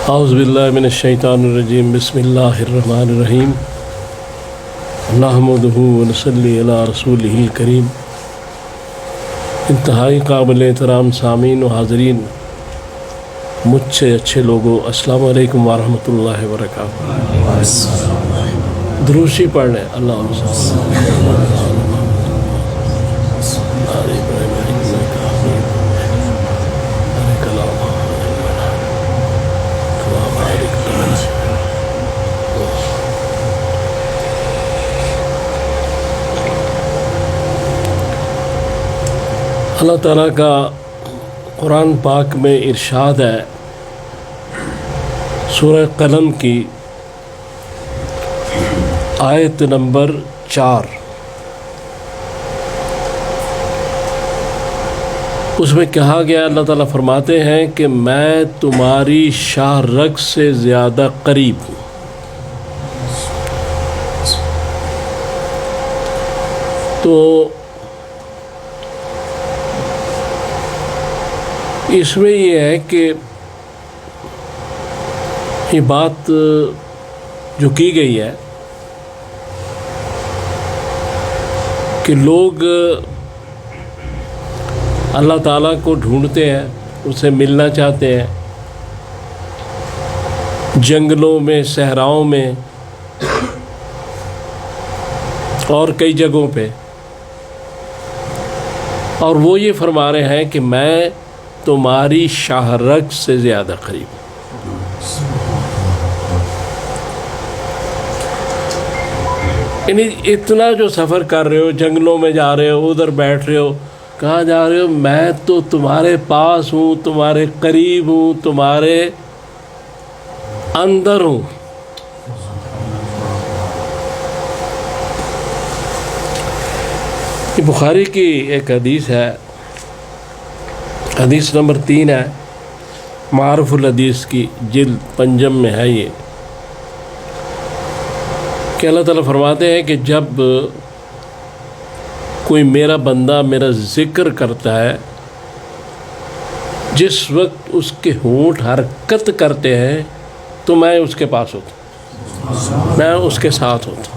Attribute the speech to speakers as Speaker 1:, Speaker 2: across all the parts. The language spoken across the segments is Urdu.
Speaker 1: اعوذ باللہ من الشیطان الرجیم بسم اللہ الرحمن الرحیم نحمدہ ونصلی علی رسولہ الکریم۔ انتہائی قابل احترام سامعین و حاضرین، مجھ سے اچھے لوگوں، السلام علیکم ورحمۃ اللہ وبرکاتہ۔ دروشی پڑھ لیں۔ اللہ تعالیٰ کا قرآن پاک میں ارشاد ہے، سورہ قلم کی آیت نمبر 4، اس میں کہا گیا، اللہ تعالیٰ فرماتے ہیں کہ میں تمہاری شاہ رگ سے زیادہ قریب ہوں۔ تو اس میں یہ ہے کہ یہ بات جو کی گئی ہے کہ لوگ اللہ تعالیٰ کو ڈھونڈتے ہیں، اسے ملنا چاہتے ہیں، جنگلوں میں، صحراؤں میں اور کئی جگہوں پہ، اور وہ یہ فرما رہے ہیں کہ میں تمہاری شاہ رگ سے زیادہ قریب ہوں۔ یعنی اتنا جو سفر کر رہے ہو، جنگلوں میں جا رہے ہو، ادھر بیٹھ رہے ہو، کہاں جا رہے ہو؟ میں تو تمہارے پاس ہوں، تمہارے قریب ہوں، تمہارے اندر ہوں۔ یہ بخاری کی ایک حدیث ہے، حدیث نمبر 3 ہے، معارف الحدیث کی جلد 5 میں ہے یہ، کہ اللہ تعالیٰ فرماتے ہیں کہ جب کوئی میرا بندہ میرا ذکر کرتا ہے، جس وقت اس کے ہونٹ حرکت کرتے ہیں تو میں اس کے پاس ہوتا ہوں، میں اس کے ساتھ ہوتا ہوں۔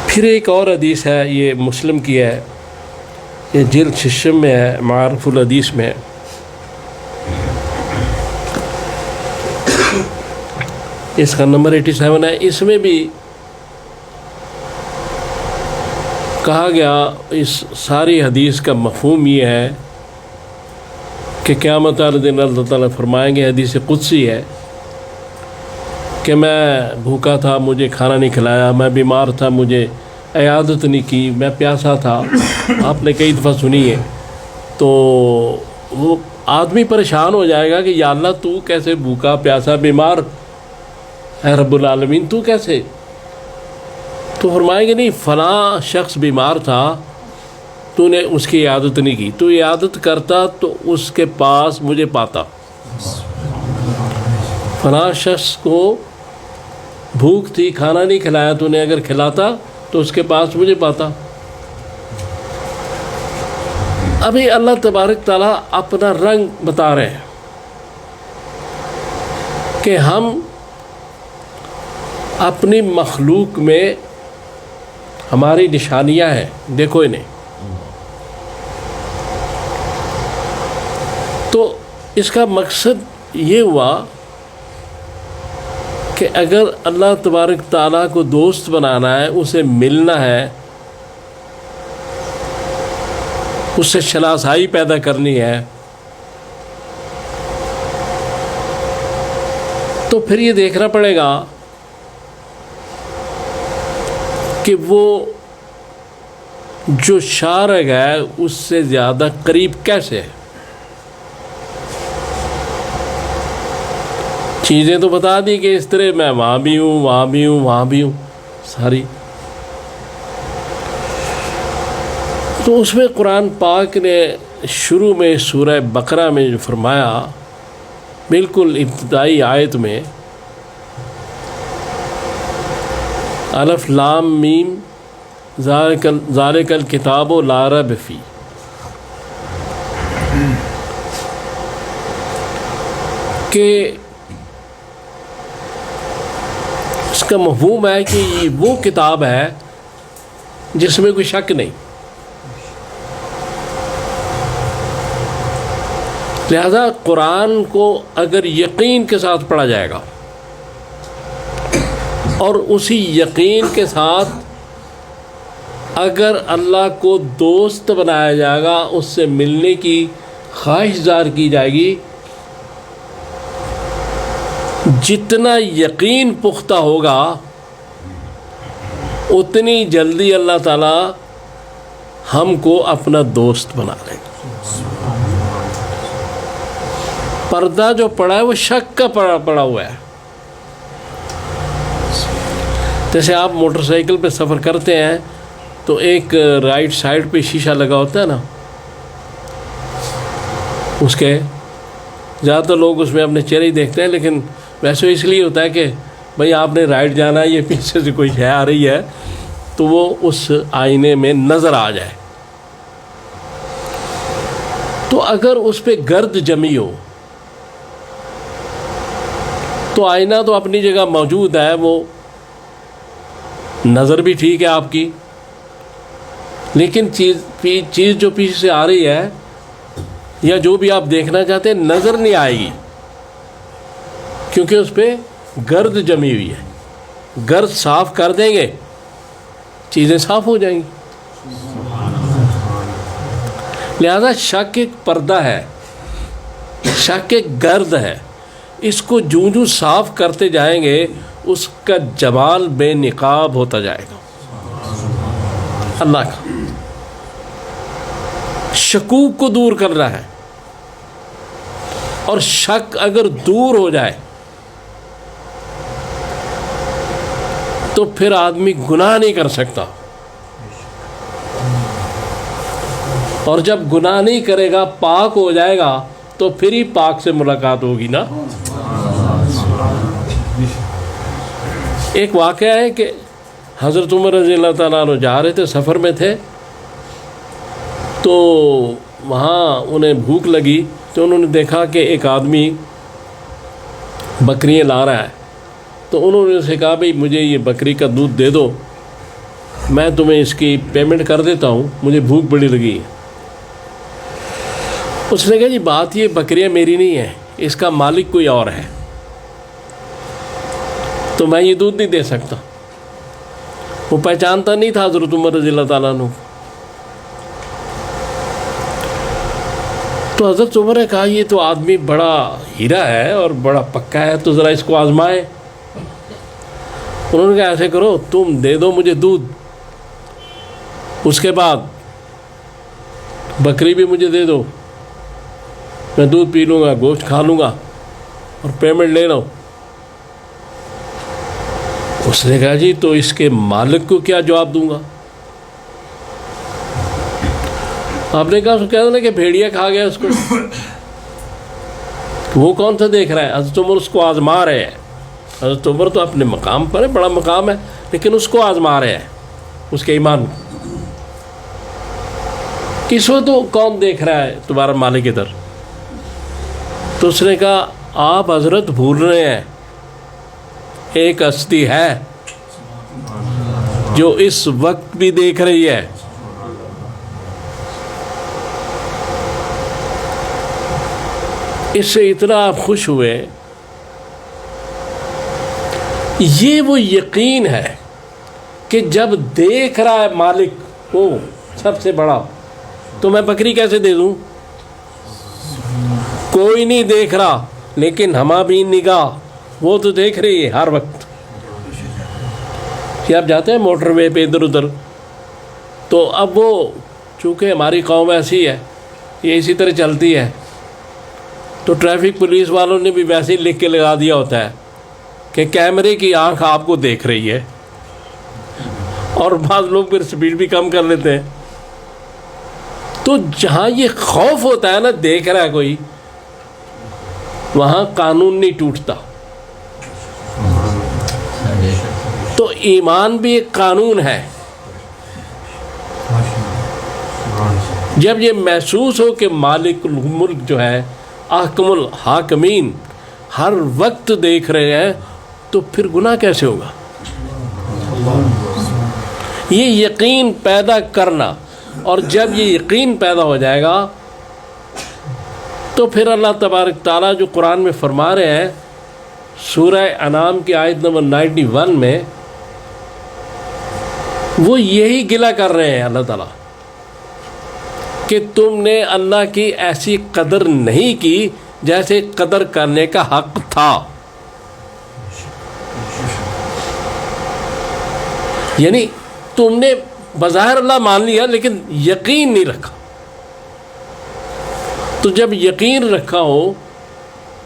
Speaker 1: پھر ایک اور حدیث ہے، یہ مسلم کی ہے، یہ جلد 6 میں ہے، معارف الحدیث میں، اس کا نمبر 87 ہے۔ اس میں بھی کہا گیا، اس ساری حدیث کا مفہوم یہ ہے کہ قیامت والے دن اللہ تعالیٰ فرمائیں گے، حدیث قدسی ہے کہ میں بھوکا تھا، مجھے کھانا نہیں کھلایا، میں بیمار تھا، مجھے عیادت نہیں کی، میں پیاسا تھا، آپ نے کئی دفعہ سنی ہے۔ تو وہ آدمی پریشان ہو جائے گا کہ یا اللہ تو کیسے بھوکا پیاسا بیمار ہے رب العالمین، تو کیسے؟ تو فرمائیں گے نہیں، فلاں شخص بیمار تھا، تو نے اس کی عیادت نہیں کی، تو عیادت کرتا تو اس کے پاس مجھے پاتا۔ فلاں شخص کو بھوک تھی، کھانا نہیں کھلایا، تو نے اگر کھلاتا تو اس کے پاس مجھے پاتا۔ ابھی اللہ تبارک تعالیٰ اپنا رنگ بتا رہے ہیں کہ ہم اپنی مخلوق میں ہماری نشانیاں ہیں، دیکھو انہیں۔ تو اس کا مقصد یہ ہوا کہ اگر اللہ تبارک تعالیٰ کو دوست بنانا ہے، اسے ملنا ہے، اس سے شناسائی پیدا کرنی ہے، تو پھر یہ دیکھنا پڑے گا کہ وہ جو شاہ رگ ہے اس سے زیادہ قریب کیسے ہے۔ چیزیں تو بتا دی کہ اس طرح میں وہاں بھی ہوں، وہاں بھی ہوں، وہاں بھی ہوں، ساری۔ تو اس میں قرآن پاک نے شروع میں سورہ بقرہ میں جو فرمایا، بالکل ابتدائی آیت میں، الف لام میم ذالک الکتاب لا ریب فیہ، کہ اس کا مفہوم ہے کہ یہ وہ کتاب ہے جس میں کوئی شک نہیں، لہذا قرآن کو اگر یقین کے ساتھ پڑھا جائے گا اور اسی یقین کے ساتھ اگر اللہ کو دوست بنایا جائے گا، اس سے ملنے کی خواہش ظاہر کی جائے گی، جتنا یقین پختہ ہوگا اتنی جلدی اللہ تعالی ہم کو اپنا دوست بنا لے گا۔ پردہ جو پڑا ہے وہ شک کا پڑا ہوا ہے۔ جیسے آپ موٹر سائیکل پہ سفر کرتے ہیں تو ایک رائٹ سائڈ پہ شیشہ لگا ہوتا ہے نا، اس کے زیادہ تر لوگ اس میں اپنے چہرے ہی دیکھتے ہیں، لیکن ویسے اس لیے ہوتا ہے کہ بھئی آپ نے رائٹ جانا ہے، یہ پیچھے سے کوئی شے آ رہی ہے تو وہ اس آئینے میں نظر آ جائے۔ تو اگر اس پہ گرد جمی ہو تو آئینہ تو اپنی جگہ موجود ہے، وہ نظر بھی ٹھیک ہے آپ کی، لیکن چیز جو پیچھے سے آ رہی ہے یا جو بھی آپ دیکھنا چاہتے ہیں نظر نہیں آئے گی، کیونکہ اس پہ گرد جمی ہوئی ہے۔ گرد صاف کر دیں گے چیزیں صاف ہو جائیں گی۔ لہذا شک ایک پردہ ہے، شک ایک گرد ہے، اس کو جوں صاف کرتے جائیں گے اس کا جمال بے نقاب ہوتا جائے گا اللہ کا۔ شکوک کو دور کرنا ہے، اور شک اگر دور ہو جائے تو پھر آدمی گناہ نہیں کر سکتا، اور جب گناہ نہیں کرے گا پاک ہو جائے گا تو پھر ہی پاک سے ملاقات ہوگی نا۔ ایک واقعہ ہے کہ حضرت عمر رضی اللہ تعالیٰ عنہ جا رہے تھے، سفر میں تھے، تو وہاں انہیں بھوک لگی تو انہوں نے دیکھا کہ ایک آدمی بکریاں لا رہا ہے، تو انہوں نے اسے کہا بھئی مجھے یہ بکری کا دودھ دے دو، میں تمہیں اس کی پیمنٹ کر دیتا ہوں، مجھے بھوک بڑی لگی ہے۔ اس نے کہا جی بات یہ بکریاں میری نہیں ہیں، اس کا مالک کوئی اور ہے، تو میں یہ دودھ نہیں دے سکتا۔ وہ پہچانتا نہیں تھا حضرت عمر رضی اللہ تعالیٰ عنہ۔ تو حضرت عمر نے کہا یہ تو آدمی بڑا ہیرا ہے اور بڑا پکا ہے، تو ذرا اس کو آزمائے۔ انہوں نے کہا ایسے کرو، تم دے دو مجھے دودھ، اس کے بعد بکری بھی مجھے دے دو، میں دودھ پی لوں گا، گوشت کھا لوں گا اور پیمنٹ لے لو۔ اس نے کہا جی تو اس کے مالک کو کیا جواب دوں گا؟ آپ نے کہا کہہ دو نا کہ بھیڑیا کھا گیا اس کو، وہ کون سا دیکھ رہا ہے؟ حضرت عمر اس کو آزما رہے ہیں۔ حضرت عمر تو اپنے مقام پر ہے، بڑا مقام ہے، لیکن اس کو آزما رہے ہیں، اس کے ایمان کو۔ کس وقت تو کون دیکھ رہا ہے تمہارا مالک ادھر؟ تو اس نے کہا آپ حضرت بھول رہے ہیں، ایک ہستی ہے جو اس وقت بھی دیکھ رہی ہے۔ اس سے اتنا آپ خوش ہوئے، یہ وہ یقین ہے کہ جب دیکھ رہا ہے مالک کو سب سے بڑا، تو میں بکری کیسے دے دوں؟ کوئی نہیں دیکھ رہا، لیکن ہماری نگاہ وہ تو دیکھ رہی ہے ہر وقت۔ کہ آپ جاتے ہیں موٹر وے پہ ادھر ادھر، تو اب وہ چونکہ ہماری قوم ایسی ہے، یہ اسی طرح چلتی ہے، تو ٹریفک پولیس والوں نے بھی ویسے ہی لکھ کے لگا دیا ہوتا ہے کہ کیمرے کی آنکھ آپ کو دیکھ رہی ہے، اور بعض لوگ پھر سپیڈ بھی کم کر لیتے ہیں۔ تو جہاں یہ خوف ہوتا ہے نا، دیکھ رہا ہے کوئی، وہاں قانون نہیں ٹوٹتا۔ تو ایمان بھی ایک قانون ہے۔ جب یہ محسوس ہو کہ مالک الملک جو ہے، احکم الحاکمین، ہر وقت دیکھ رہے ہیں تو پھر گناہ کیسے ہوگا؟ یہ یقین پیدا کرنا، اور جب یہ یقین پیدا ہو جائے گا تو پھر اللہ تبارک تعالیٰ جو قرآن میں فرما رہے ہیں سورہ انعام کی آیت نمبر 91 میں، وہ یہی گلہ کر رہے ہیں اللہ تعالیٰ کہ تم نے اللہ کی ایسی قدر نہیں کی جیسے قدر کرنے کا حق تھا. یعنی تم نے بظاہر اللہ مان لیا لیکن یقین نہیں رکھا. تو جب یقین رکھا ہو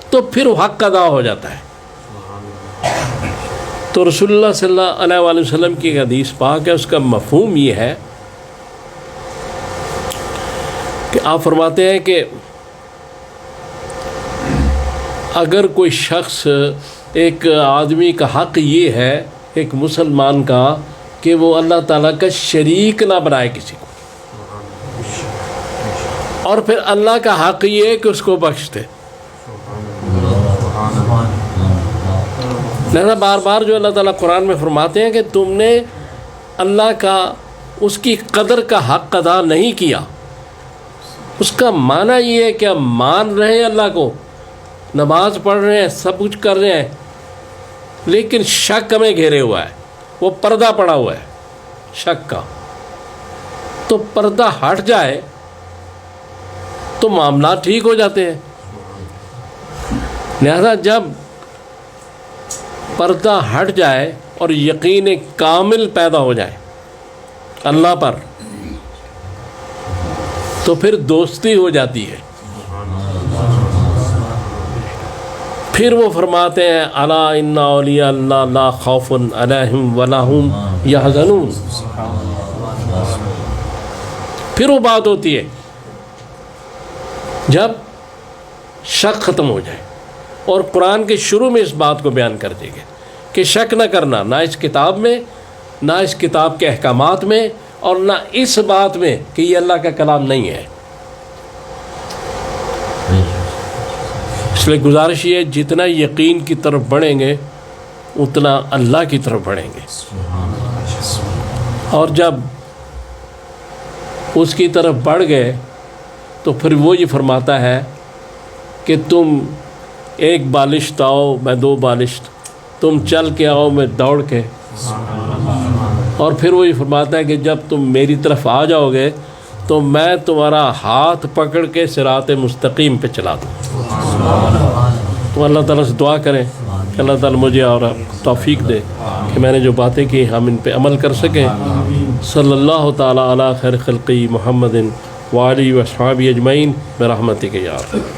Speaker 1: تو پھر حق ادا ہو جاتا ہے. تو رسول اللہ صلی اللہ علیہ وآلہ وسلم کی ایک حدیث پاک ہے، اس کا مفہوم یہ ہے کہ آپ فرماتے ہیں کہ اگر کوئی شخص، ایک آدمی کا حق یہ ہے، ایک مسلمان کا، کہ وہ اللہ تعالیٰ کا شریک نہ بنائے کسی کو، اور پھر اللہ کا حق یہ ہے کہ اس کو بخش دے. لہذا بار بار جو اللہ تعالیٰ قرآن میں فرماتے ہیں کہ تم نے اللہ کا، اس کی قدر کا حق ادا نہیں کیا، اس کا معنی یہ ہے کہ ہم مان رہے ہیں اللہ کو، نماز پڑھ رہے ہیں، سب کچھ کر رہے ہیں، لیکن شک ہمیں گھیرے ہوا ہے، وہ پردہ پڑا ہوا ہے شک کا. تو پردہ ہٹ جائے تو معاملات ٹھیک ہو جاتے ہیں. لہذا جب پردہ ہٹ جائے اور یقین کامل پیدا ہو جائے اللہ پر، تو پھر دوستی ہو جاتی ہے. پھر وہ فرماتے ہیں الا ان اولیاء اللہ لا خوف علیہم ولا هم یحزنون. پھر وہ بات ہوتی ہے جب شک ختم ہو جائے، اور قرآن کے شروع میں اس بات کو بیان کر دے گا کہ شک نہ کرنا، نہ اس کتاب میں، نہ اس کتاب کے احکامات میں، اور نہ اس بات میں کہ یہ اللہ کا کلام نہیں ہے. اس لیے گزارش یہ ہے جتنا یقین کی طرف بڑھیں گے اتنا اللہ کی طرف بڑھیں گے. اور جب اس کی طرف بڑھ گئے تو پھر وہ یہ فرماتا ہے کہ تم ایک بالشت آؤ میں دو بالشت، تم چل کے آؤ میں دوڑ کے. اور پھر وہ یہ فرماتا ہے کہ جب تم میری طرف آ جاؤ گے تو میں تمہارا ہاتھ پکڑ کے صراط مستقیم پہ چلا دوں. تو اللہ تعالیٰ سے دعا کریں کہ اللہ تعالیٰ مجھے اور توفیق دے کہ میں نے جو باتیں کی ہم ان پہ عمل کر سکیں. صلی اللہ تعالیٰ علی خیر خلقی محمد وآلہ و اصحابہ اجمعین برحمتک یا رب.